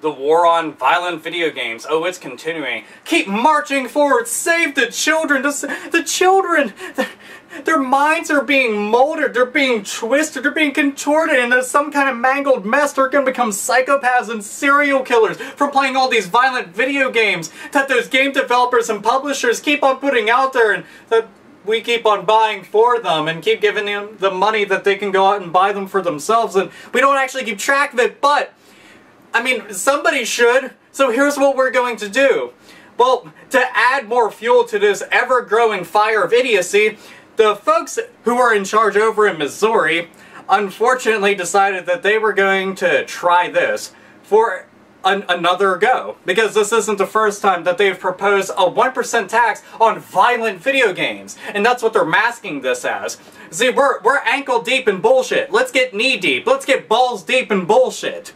The war on violent video games. Oh, it's continuing. Keep marching forward. Save the children. The children. Their minds are being molded. They're being twisted. They're being contorted into some kind of mangled mess. They're going to become psychopaths and serial killers from playing all these violent video games that those game developers and publishers keep on putting out there, and that we keep on buying for them and keep giving them the money that they can go out and buy them for themselves, and we don't actually keep track of it. But I mean, somebody should. So here's what we're going to do. Well, to add more fuel to this ever-growing fire of idiocy, the folks who are in charge over in Missouri unfortunately decided that they were going to try this for another go. Because this isn't the first time that they've proposed a 1% tax on violent video games. And that's what they're masking this as. See, we're ankle deep in bullshit. Let's get knee deep. Let's get balls deep in bullshit.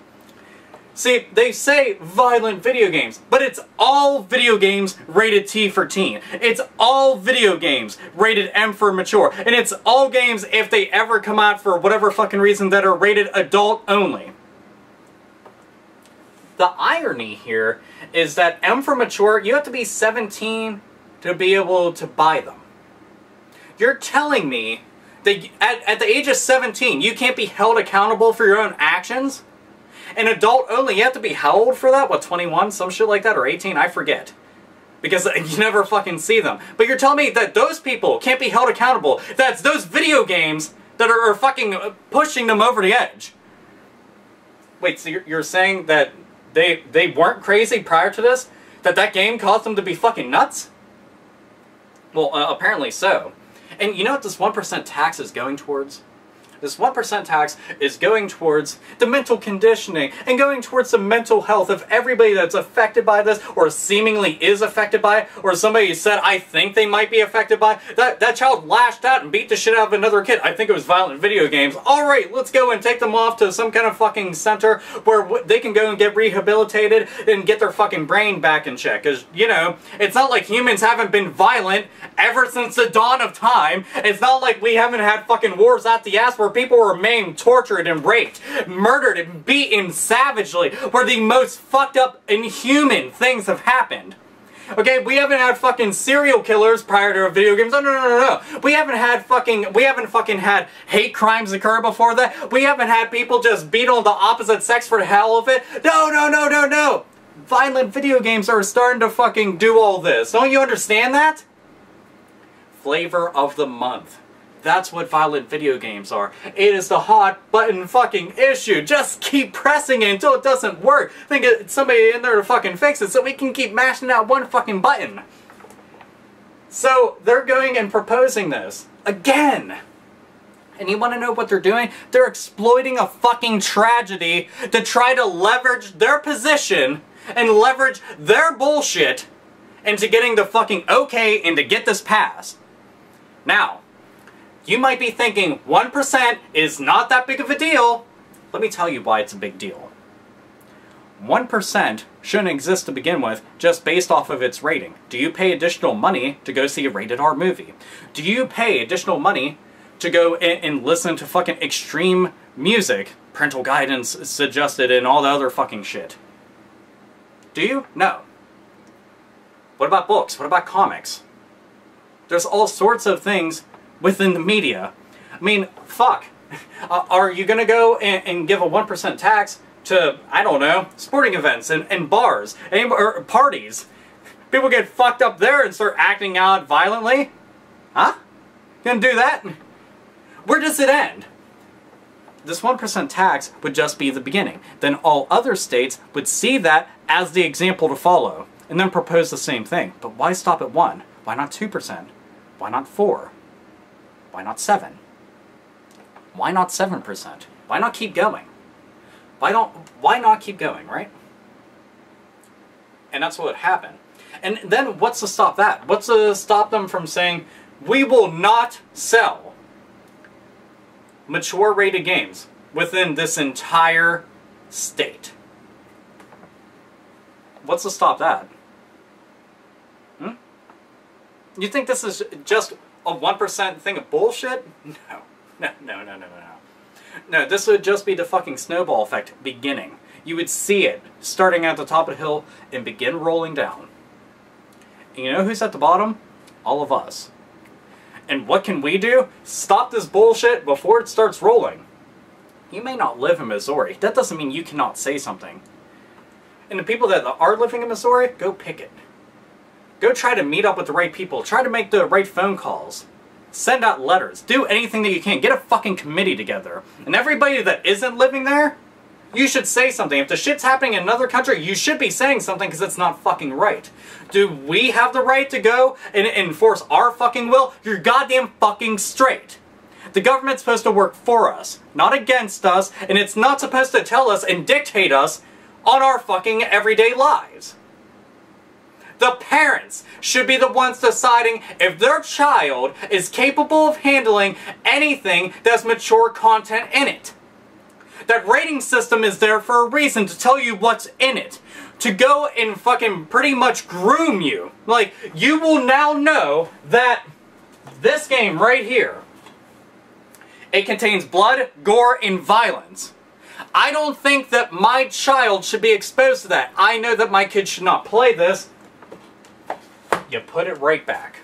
See, they say violent video games, but it's all video games rated T for teen. It's all video games rated M for mature. And it's all games, if they ever come out for whatever fucking reason, that are rated adult only. The irony here is that M for mature, you have to be 17 to be able to buy them. You're telling me that at the age of 17, you can't be held accountable for your own actions? And adult only, you have to be how old for that? What, 21? Some shit like that? Or 18? I forget. Because you never fucking see them. But you're telling me that those people can't be held accountable. That's those video games that are fucking pushing them over the edge. Wait, so you're saying that they weren't crazy prior to this? That game caused them to be fucking nuts? Well, apparently so. And you know what this 1% tax is going towards? This 1% tax is going towards the mental conditioning and going towards the mental health of everybody that's affected by this, or seemingly is affected by it, or somebody said, I think they might be affected by it. That child lashed out and beat the shit out of another kid. I think it was violent video games. Alright, let's go and take them off to some kind of fucking center where they can go and get rehabilitated and get their fucking brain back in check. Because, you know, it's not like humans haven't been violent ever since the dawn of time. It's not like we haven't had fucking wars out the ass where people were maimed, tortured, and raped, murdered, and beaten savagely, where the most fucked up, inhuman things have happened. Okay, we haven't had fucking serial killers prior to video games. No. We haven't fucking had hate crimes occur before that. We haven't had people just beat on the opposite sex for the hell of it. No. Violent video games are starting to fucking do all this. Don't you understand that? Flavor of the month. That's what violent video games are. It is the hot button fucking issue. Just keep pressing it until it doesn't work. Think it's somebody in there to fucking fix it so we can keep mashing out one fucking button. So they're going and proposing this again. And you want to know what they're doing? They're exploiting a fucking tragedy to try to leverage their position and leverage their bullshit into getting the fucking okay and to get this passed. Now, you might be thinking 1% is not that big of a deal. Let me tell you why it's a big deal. 1% shouldn't exist to begin with just based off of its rating. Do you pay additional money to go see a rated R movie? Do you pay additional money to go and listen to fucking extreme music, parental guidance suggested, and all the other fucking shit? Do you? No. What about books? What about comics? There's all sorts of things within the media. I mean, fuck. Are you gonna go and give a 1% tax to, I don't know, sporting events and bars or parties? People get fucked up there and start acting out violently? Huh? Gonna do that? Where does it end? This 1% tax would just be the beginning. Then all other states would see that as the example to follow and then propose the same thing. But why stop at 1? Why not 2%? Why not 4? Why not 7? Why not 7%? Why not keep going? Why not keep going, right? And that's what would happen. And then what's to stop that? What's to stop them from saying, we will not sell mature rated games within this entire state? What's to stop that? You think this is just a 1% thing of bullshit? No. No, this would just be the fucking snowball effect beginning. you would see it starting at the top of the hill and begin rolling down. And you know who's at the bottom? All of us. And what can we do? Stop this bullshit before it starts rolling. You may not live in Missouri. That doesn't mean you cannot say something. And the people that are living in Missouri, go picket. Go try to meet up with the right people. Try to make the right phone calls. Send out letters. Do anything that you can. Get a fucking committee together. And everybody that isn't living there, you should say something. If the shit's happening in another country, you should be saying something because it's not fucking right. Do we have the right to go and enforce our fucking will? You're goddamn fucking straight. The government's supposed to work for us, not against us, and it's not supposed to tell us and dictate us on our fucking everyday lives. The parents should be the ones deciding if their child is capable of handling anything that has mature content in it. That rating system is there for a reason, to tell you what's in it. To go and fucking pretty much groom you. Like, you will now know that this game right here, it contains blood, gore, and violence. I don't think that my child should be exposed to that. I know that my kid should not play this. You put it right back.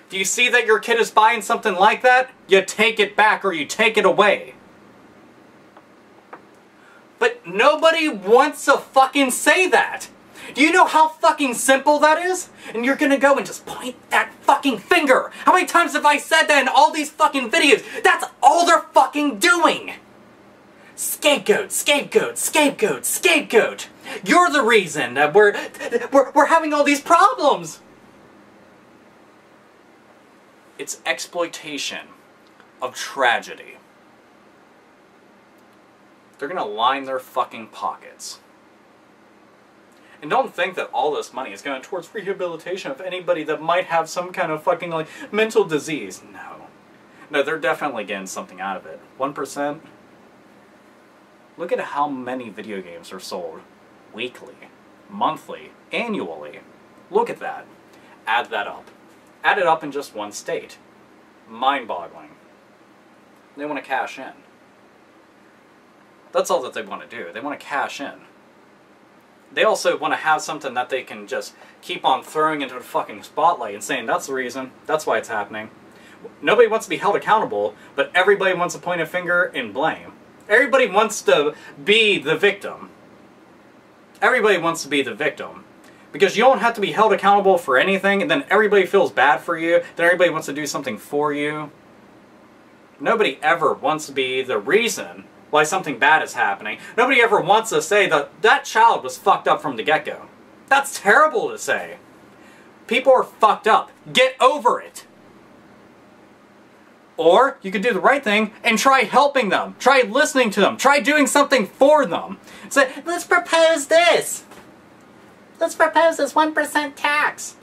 Do you see that your kid is buying something like that? You take it back or you take it away. But nobody wants to fucking say that. Do you know how fucking simple that is? And you're gonna go and just point that fucking finger. How many times have I said that in all these fucking videos? That's all they're fucking doing. Scapegoat, scapegoat, scapegoat, scapegoat. You're the reason that we're having all these problems. It's exploitation of tragedy. They're gonna line their fucking pockets. And don't think that all this money is going towards rehabilitation of anybody that might have some kind of fucking, like, mental disease. No. No, they're definitely getting something out of it. 1%? Look at how many video games are sold weekly, monthly, annually. Look at that. Add that up. Add it up in just one state. Mind-boggling. They want to cash in. That's all that they want to do. They want to cash in. They also want to have something that they can just keep on throwing into the fucking spotlight and saying, that's the reason, that's why it's happening. Nobody wants to be held accountable, but everybody wants to point a finger and blame. Everybody wants to be the victim. Everybody wants to be the victim. Because you don't have to be held accountable for anything, and then everybody feels bad for you, then everybody wants to do something for you. Nobody ever wants to be the reason why something bad is happening. Nobody ever wants to say that that child was fucked up from the get-go. That's terrible to say. People are fucked up. Get over it. Or you could do the right thing and try helping them. Try listening to them. Try doing something for them. Say, let's propose this. Let's propose this 1% tax.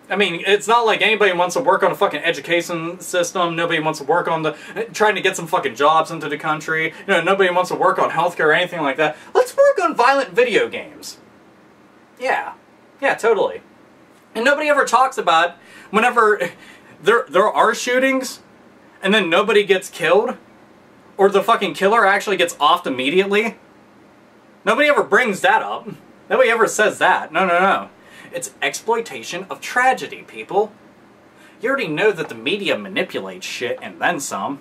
I mean, it's not like anybody wants to work on a fucking education system. Nobody wants to work on trying to get some fucking jobs into the country. You know, nobody wants to work on healthcare or anything like that. Let's work on violent video games. Yeah. Yeah, totally. And nobody ever talks about whenever there are shootings and then nobody gets killed, or the fucking killer actually gets offed immediately. Nobody ever brings that up. Nobody ever says that. No, no, no. It's exploitation of tragedy, people. You already know that the media manipulates shit and then some.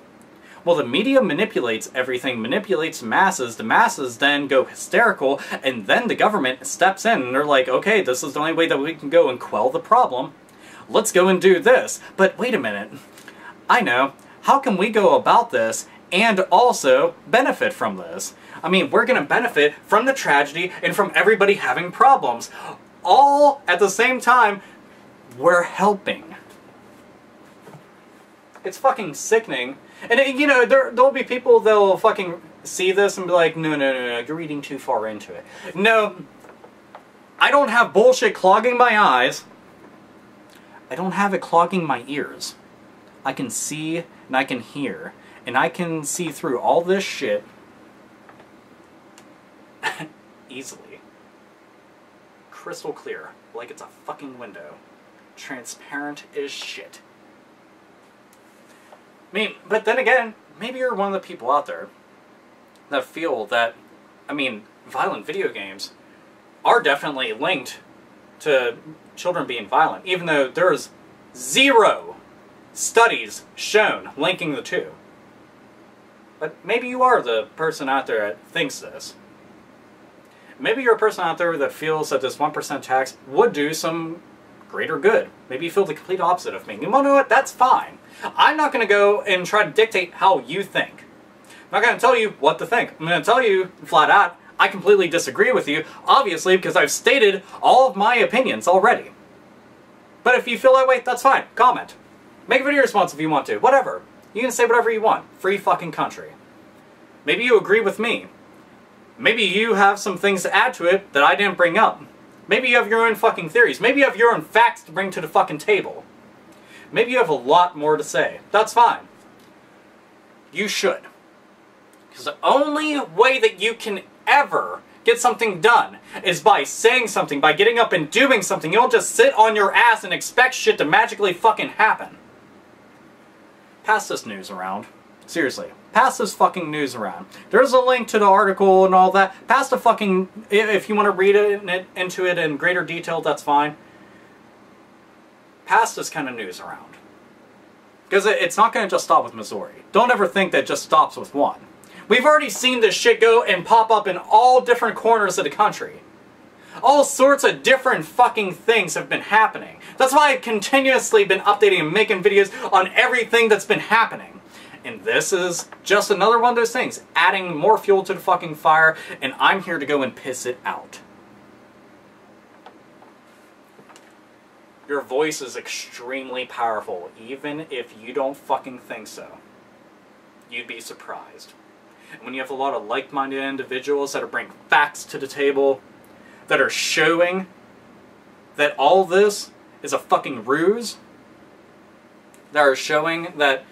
Well, the media manipulates everything, manipulates masses. The masses then go hysterical, and then the government steps in and they're like, okay, this is the only way that we can go and quell the problem. Let's go and do this. But wait a minute. I know. How can we go about this and also benefit from this? I mean, we're going to benefit from the tragedy and from everybody having problems. All at the same time, we're helping. It's fucking sickening. And, you know, there'll be people that'll fucking see this and be like, no, no, no, no, you're reading too far into it. No, I don't have bullshit clogging my eyes. I don't have it clogging my ears. I can see and I can hear. And I can see through all this shit easily. Crystal clear, like it's a fucking window. Transparent as shit. I mean, but then again, maybe you're one of the people out there that feel that, I mean, violent video games are definitely linked to children being violent, even though there's 0 studies shown linking the two. But maybe you are the person out there that thinks this. Maybe you're a person out there that feels that this 1% tax would do some greater good. Maybe you feel the complete opposite of me. You want to know what? That's fine. I'm not going to go and try to dictate how you think. I'm not going to tell you what to think. I'm going to tell you flat out, I completely disagree with you, obviously, because I've stated all of my opinions already. But if you feel that way, that's fine. Comment. Make a video response if you want to. Whatever. You can say whatever you want. Free fucking country. Maybe you agree with me. Maybe you have some things to add to it that I didn't bring up. Maybe you have your own fucking theories. Maybe you have your own facts to bring to the fucking table. Maybe you have a lot more to say. That's fine. You should. Because the only way that you can ever get something done is by saying something, by getting up and doing something. You don't just sit on your ass and expect shit to magically fucking happen. Pass this news around. Seriously. Pass this fucking news around. There's a link to the article and all that. Pass the fucking... If you want to read into it in greater detail, that's fine. Pass this kind of news around. Because it's not going to just stop with Missouri. Don't ever think that it just stops with one. We've already seen this shit go and pop up in all different corners of the country. All sorts of different fucking things have been happening. That's why I've continuously been updating and making videos on everything that's been happening. And this is just another one of those things, adding more fuel to the fucking fire, and I'm here to go and piss it out. Your voice is extremely powerful, even if you don't fucking think so. You'd be surprised. And when you have a lot of like-minded individuals that are bringing facts to the table, that are showing that all this is a fucking ruse, that are showing that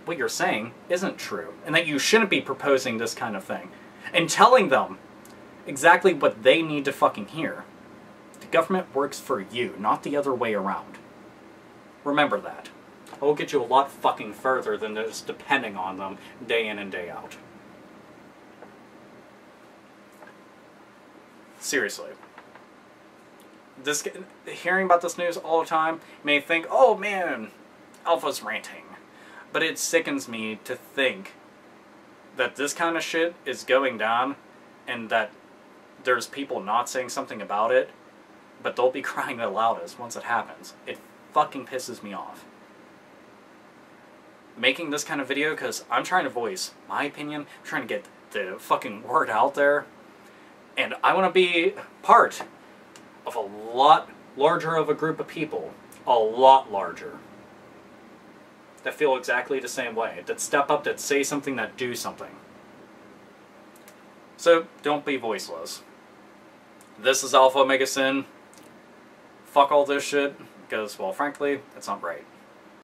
what you're saying isn't true, and that you shouldn't be proposing this kind of thing, and telling them exactly what they need to fucking hear. The government works for you, not the other way around. Remember that. It will get you a lot fucking further than just depending on them day in and day out. Seriously. Hearing about this news all the time, you may think, oh man, Alpha's ranting. But it sickens me to think that this kind of shit is going down and that there's people not saying something about it, but they'll be crying the loudest once it happens. It fucking pisses me off. Making this kind of video because I'm trying to voice my opinion, I'm trying to get the fucking word out there, and I want to be part of a lot larger of a group of people, a lot larger, that feel exactly the same way, that step up, that say something, that do something. So, don't be voiceless. This is Alpha Omega Sin. Fuck all this shit, because, well, frankly, it's not right.